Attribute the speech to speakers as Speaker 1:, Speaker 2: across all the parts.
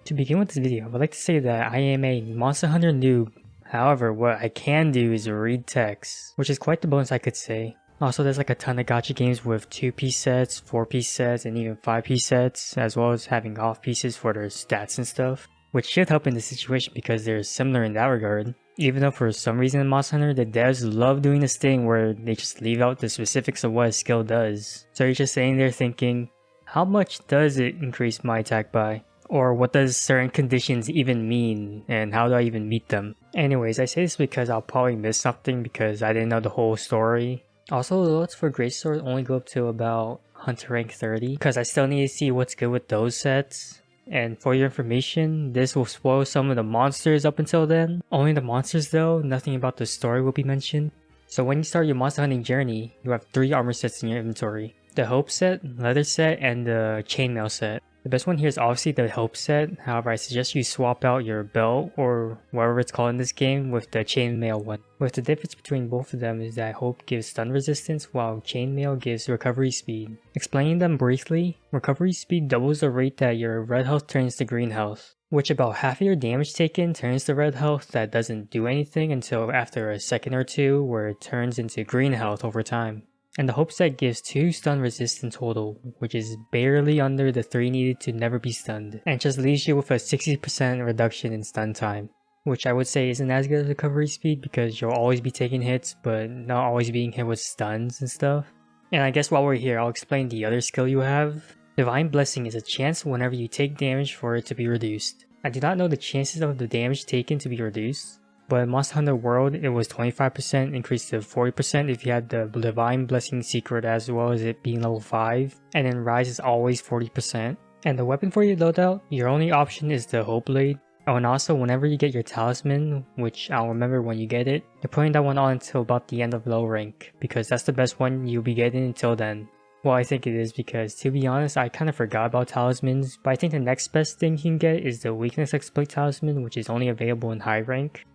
Speaker 1: To begin with this video, I would like to say that I am a Monster Hunter noob. However, what I can do is read text, which is quite the bonus I could say. Also, there's like a ton of gacha games with 2-piece sets, 4-piece sets, and even 5-piece sets, as well as having off pieces for their stats and stuff, which should help in this situation because they're similar in that regard. Even though for some reason in Monster Hunter, the devs love doing this thing where they just leave out the specifics of what a skill does. So you're just sitting there thinking, how much does it increase my attack by? Or what does certain conditions even mean, and how do I even meet them? Anyways, I say this because I'll probably miss something because I didn't know the whole story. Also, the loads for Great Sword only go up to about Hunter rank 30, because I still need to see what's good with those sets. And for your information, this will spoil some of the monsters up until then. Only the monsters though, nothing about the story will be mentioned. So when you start your monster hunting journey, you have 3 armor sets in your inventory. The Hope set, Leather set, and the Chainmail set. The best one here is obviously the Hope set, however I suggest you swap out your belt or whatever it's called in this game with the Chainmail one. With the difference between both of them is that Hope gives stun resistance while Chainmail gives recovery speed. Explaining them briefly, recovery speed doubles the rate that your red health turns to green health, which about half of your damage taken turns to red health that doesn't do anything until after a second or two where it turns into green health over time. And the Hope set gives 2 stun resistance total, which is barely under the 3 needed to never be stunned, and just leaves you with a 60% reduction in stun time, which I would say isn't as good as recovery speed because you'll always be taking hits but not always being hit with stuns and stuff. And I guess while we're here, I'll explain the other skill you have. Divine Blessing is a chance whenever you take damage for it to be reduced. I do not know the chances of the damage taken to be reduced, but in Monster Hunter World, it was 25% increased to 40% if you had the Divine Blessing secret as well as it being level 5, and then Rise is always 40%. And the weapon for your loadout, your only option is the Hope Blade. Oh, and also whenever you get your Talisman, which I'll remember when you get it, you're putting that one on until about the end of low rank, because that's the best one you'll be getting until then. Well, I think it is because, to be honest, I kind of forgot about talismans, but I think the next best thing you can get is the Weakness Exploit Talisman, which is only available in high rank.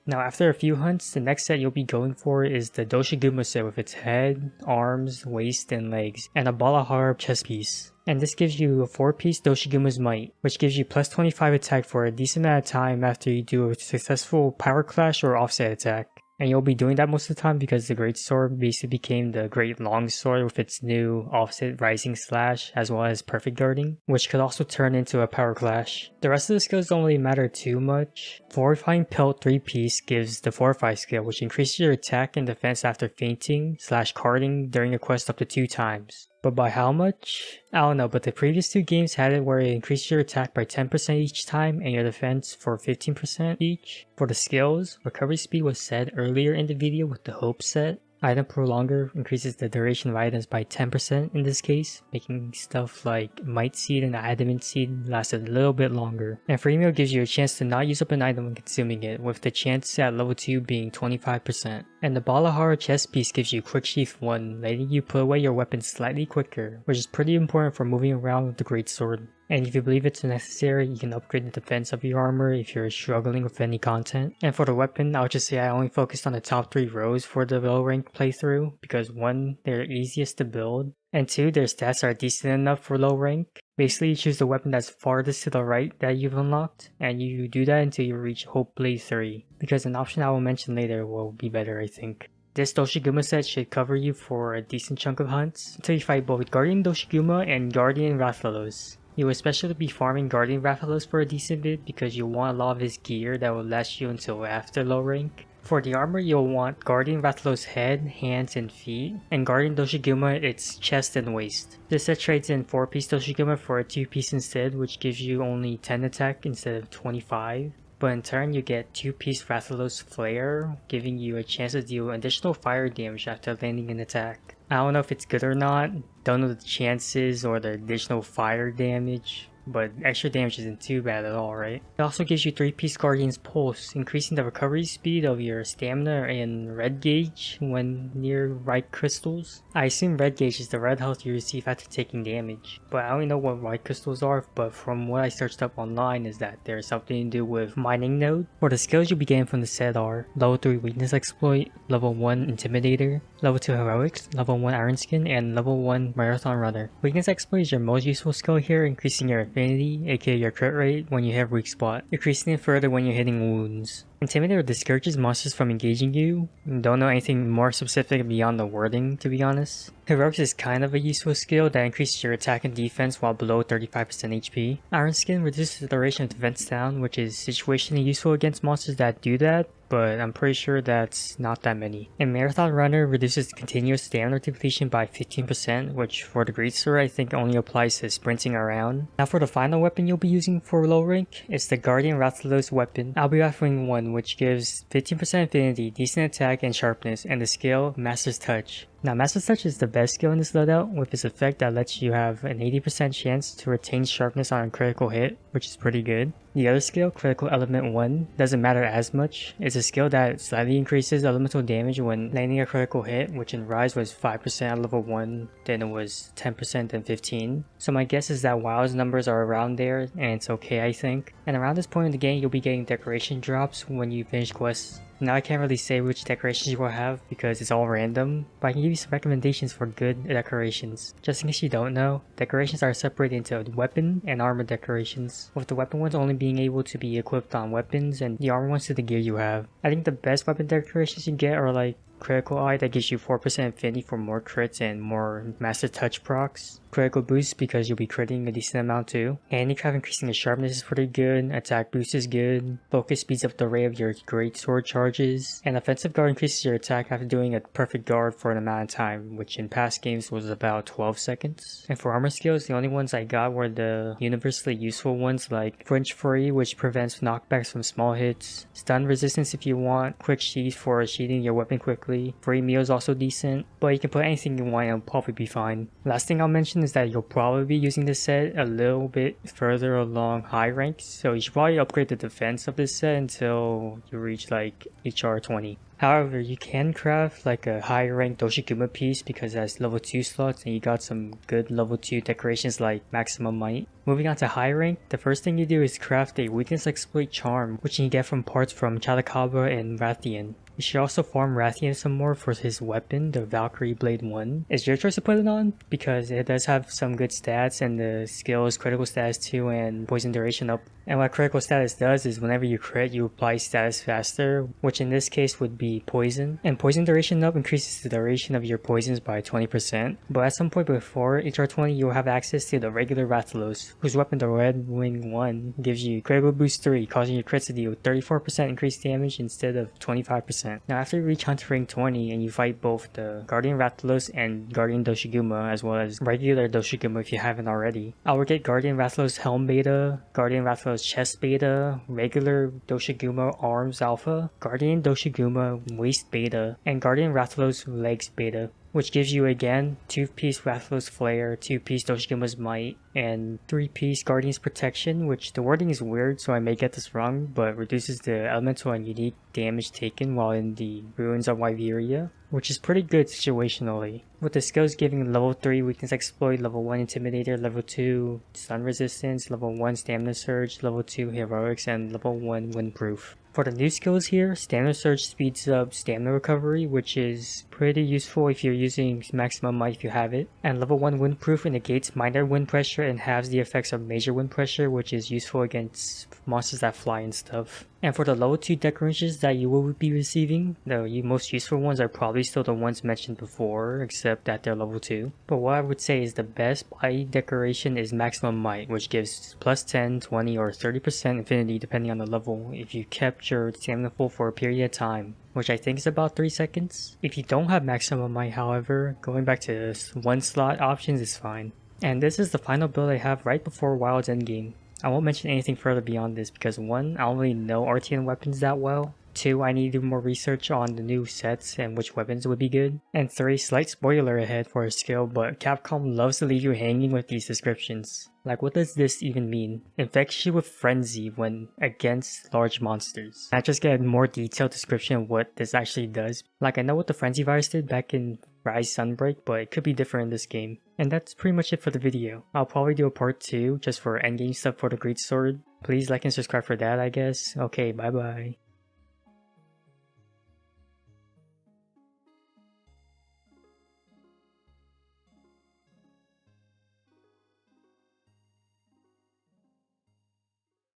Speaker 1: Now after a few hunts, the next set you'll be going for is the Doshaguma set with its head, arms, waist, and legs, and a Balahar chest piece. And this gives you a 4-piece Doshaguma's Might, which gives you plus 25 attack for a decent amount of time after you do a successful power clash or offset attack. And you'll be doing that most of the time because the Great Sword basically became the Great Long Sword with its new offset rising slash as well as perfect guarding, which could also turn into a power clash. The rest of the skills don't really matter too much. Fortifying Pelt 3-piece gives the Fortify skill, which increases your attack and defense after fainting / carding during a quest up to 2 times. But by how much? I don't know, but the previous 2 games had it where it increased your attack by 10% each time and your defense for 15% each. For the skills, recovery speed was said earlier in the video with the Hope set. Item Prolonger increases the duration of items by 10% in this case, making stuff like Might Seed and Adamant Seed last a little bit longer. And Freemium gives you a chance to not use up an item when consuming it, with the chance at level 2 being 25%. And the Balahara chest piece gives you Quick Sheath 1, letting you put away your weapon slightly quicker, which is pretty important for moving around with the Great Sword. And if you believe it's necessary, you can upgrade the defense of your armor if you're struggling with any content. And for the weapon, I'll just say I only focused on the top 3 rows for the low rank playthrough because 1, they're easiest to build, and 2, their stats are decent enough for low rank. Basically, you choose the weapon that's farthest to the right that you've unlocked, and you do that until you reach Hope Blade 3, because an option I will mention later will be better, I think. This Doshaguma set should cover you for a decent chunk of hunts until you fight both Guardian Doshaguma and Guardian Rathalos. You'll especially be farming Guardian Rathalos for a decent bit because you'll want a lot of his gear that will last you until after low rank. For the armor, you'll want Guardian Rathalos' head, hands, and feet, and Guardian Doshaguma its chest and waist. This set trades in 4-piece Doshaguma for a 2-piece instead, which gives you only 10 attack instead of 25. But in turn, you get 2-piece Rathalos Flare, giving you a chance to deal additional fire damage after landing an attack. I don't know if it's good or not, don't know the chances or the additional fire damage, but extra damage isn't too bad at all, right? It also gives you 3-piece Guardian's Pulse, increasing the recovery speed of your stamina and red gauge when near right crystals. I assume red gauge is the red health you receive after taking damage, but I don't know what white crystals are, but from what I searched up online is that there's something to do with mining node. For the skills you'll be getting from the set are level 3 Weakness Exploit, level 1 Intimidator, level 2 Heroics, level 1 Iron Skin, and level 1 Marathon Runner. Weakness Exploit is your most useful skill here, increasing your infinity, aka your crit rate, when you hit weak spot, increasing it further when you're hitting wounds. Intimidator discourages monsters from engaging you. Don't know anything more specific beyond the wording, to be honest. Heroics is kind of a useful skill that increases your attack and defense while below 35% HP. Iron Skin reduces the duration of defense down, which is situationally useful against monsters that do that, but I'm pretty sure that's not that many. And Marathon Runner reduces continuous stamina depletion by 15%, which for the Greatsword I think only applies to sprinting around. Now for the final weapon you'll be using for low rank, it's the Guardian Rathalos weapon. I'll be offering one which gives 15% affinity, decent attack and sharpness, and the skill Master's Touch. Now Master's Touch is the best skill in this loadout, with its effect that lets you have an 80% chance to retain sharpness on a critical hit, which is pretty good. The other skill, Critical Element 1, doesn't matter as much. It's a skill that slightly increases elemental damage when landing a critical hit, which in Rise was 5% at level 1, then it was 10% then 15. So my guess is that WoW's numbers are around there, and it's okay I think. And around this point in the game you'll be getting decoration drops when you finish quests. Now I can't really say which decorations you will have because it's all random, but I can give you some recommendations for good decorations. Just in case you don't know, decorations are separated into weapon and armor decorations, with the weapon ones only being able to be equipped on weapons and the armor ones to the gear you have. I think the best weapon decorations you get are like Critical Eye that gives you 4% affinity for more crits and more Master Touch procs. Critical Boost because you'll be critting a decent amount too. Handicraft increasing the sharpness is pretty good. Attack Boost is good. Focus speeds up the rate of your Great Sword charges. And Offensive Guard increases your attack after doing a perfect guard for an amount of time, which in past games was about 12 seconds. And for armor skills, the only ones I got were the universally useful ones like Flinch Free, which prevents knockbacks from small hits. Stun Resistance if you want. Quick Sheath for sheathing your weapon quickly. Free Meal is also decent, but you can put anything you want and it'll probably be fine. Last thing I'll mention is that you'll probably be using this set a little bit further along high ranks, so you should probably upgrade the defense of this set until you reach like HR 20. However, you can craft like a high rank Doshaguma piece because it has level 2 slots and you got some good level 2 decorations like Maximum Might. Moving on to high rank, the first thing you do is craft a Weakness Exploit Charm, which you can get from parts from Chalakaba and Rathian. You should also farm Rathian some more for his weapon, the Valkyrie Blade 1. It's your choice to put it on because it does have some good stats and the skill is critical status 2 and poison duration up. And what critical status does is whenever you crit, you apply status faster, which in this case would be poison. And poison duration up increases the duration of your poisons by 20%. But at some point before HR20, you'll have access to the regular Rathalos, whose weapon, the Red Wing 1, gives you critical boost 3, causing your crits to deal 34% increased damage instead of 25%. Now after you reach Hunter Ring 20 and you fight both the Guardian Rathalos and Guardian Doshaguma, as well as regular Doshaguma if you haven't already, I will get Guardian Rathalos Helm Beta, Guardian Rathalos Chest Beta, regular Doshaguma Arms Alpha, Guardian Doshaguma Waist Beta, and Guardian Rathalos Legs Beta, which gives you again 2-piece Rathalos Flare, 2-piece Doshaguma's Might, and 3-piece Guardian's Protection, which the wording is weird so I may get this wrong, but reduces the elemental and unique damage taken while in the ruins of Wyveria, which is pretty good situationally, with the skills giving level 3 Weakness Exploit, level 1 Intimidator, level 2 Stun Resistance, level 1 Stamina Surge, level 2 Heroics, and level 1 Windproof. For the new skills here, Stamina Surge speeds up stamina recovery, which is pretty useful if you're using Maximum Might if you have it. And level 1 Windproof negates minor wind pressure and halves the effects of major wind pressure, which is useful against monsters that fly and stuff. And for the level 2 decorations that you will be receiving, the most useful ones are probably still the ones mentioned before, except that they're level 2. But what I would say is the best buy decoration is Maximum Might, which gives plus 10, 20, or 30% affinity depending on the level if you kept your stamina full for a period of time, which I think is about 3 seconds. If you don't have Maximum Might, however, going back to 1 slot options is fine. And this is the final build I have right before WoW's endgame. I won't mention anything further beyond this because 1, I don't really know RTN weapons that well. 2, I need to do more research on the new sets and which weapons would be good. And 3, slight spoiler ahead for a skill, but Capcom loves to leave you hanging with these descriptions. Like, what does this even mean? Infects you with frenzy when against large monsters. I just get a more detailed description of what this actually does. Like, I know what the frenzy virus did back in Rise Sunbreak, but it could be different in this game. And that's pretty much it for the video. I'll probably do a part 2 just for endgame stuff for the Greatsword. Please like and subscribe for that, I guess. Okay, bye bye.